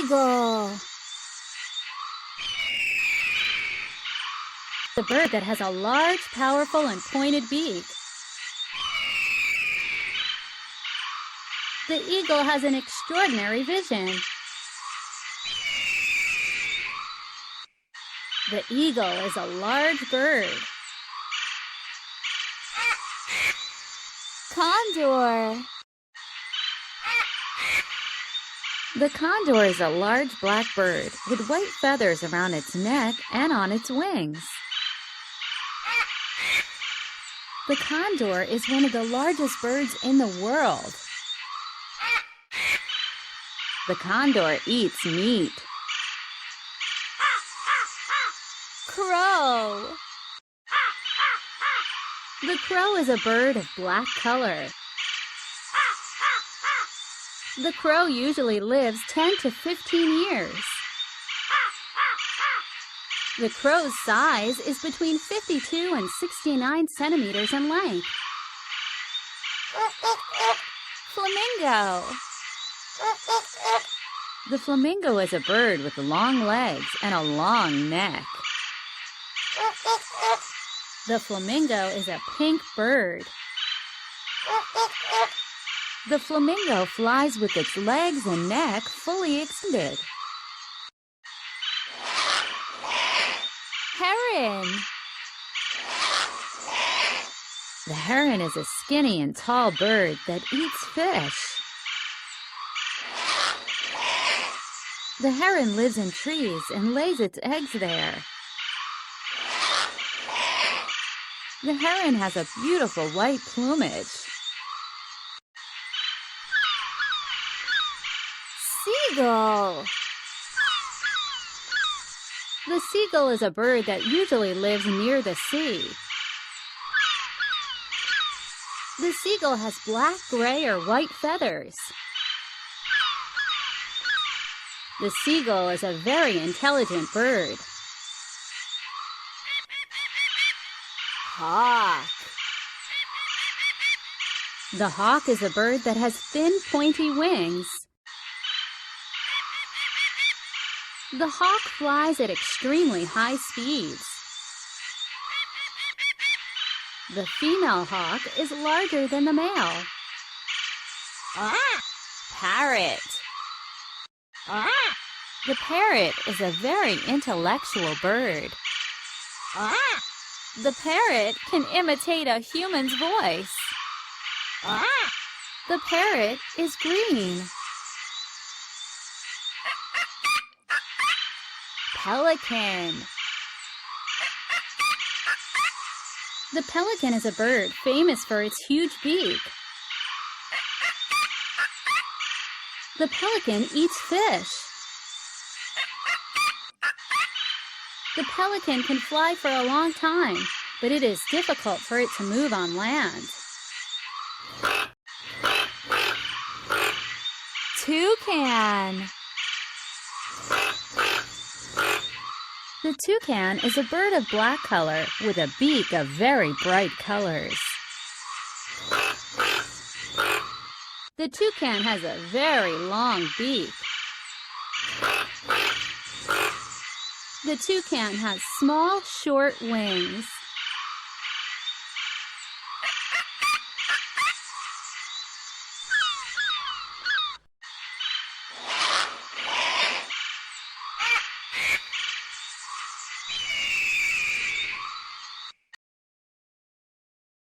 Eagle. The bird that has a large, powerful, and pointed beak. The eagle has an extraordinary vision. The eagle is a large bird. Condor. The condor is a large black bird with white feathers around its neck and on its wings. The condor is one of the largest birds in the world. The condor eats meat. Crow. The crow is a bird of black color. The crow usually lives 10 to 15 years. The crow's size is between 52 and 69 centimeters in length. Flamingo. The flamingo is a bird with long legs and a long neck. The flamingo is a pink bird. The flamingo flies with its legs and neck fully extended. Heron. The heron is a skinny and tall bird that eats fish. The heron lives in trees and lays its eggs there. The heron has a beautiful white plumage. Seagull. The seagull is a bird that usually lives near the sea. The seagull has black, gray, or white feathers. The seagull is a very intelligent bird. Hawk. The hawk is a bird that has thin, pointy wings. The hawk flies at extremely high speeds. The female hawk is larger than the male. Parrot. The parrot is a very intellectual bird. The parrot can imitate a human's voice. The parrot is green. Pelican. The pelican is a bird famous for its huge beak. The pelican eats fish. The pelican can fly for a long time, but it is difficult for it to move on land. Toucan. The toucan is a bird of black color with a beak of very bright colors. The toucan has a very long beak. The toucan has small, short wings.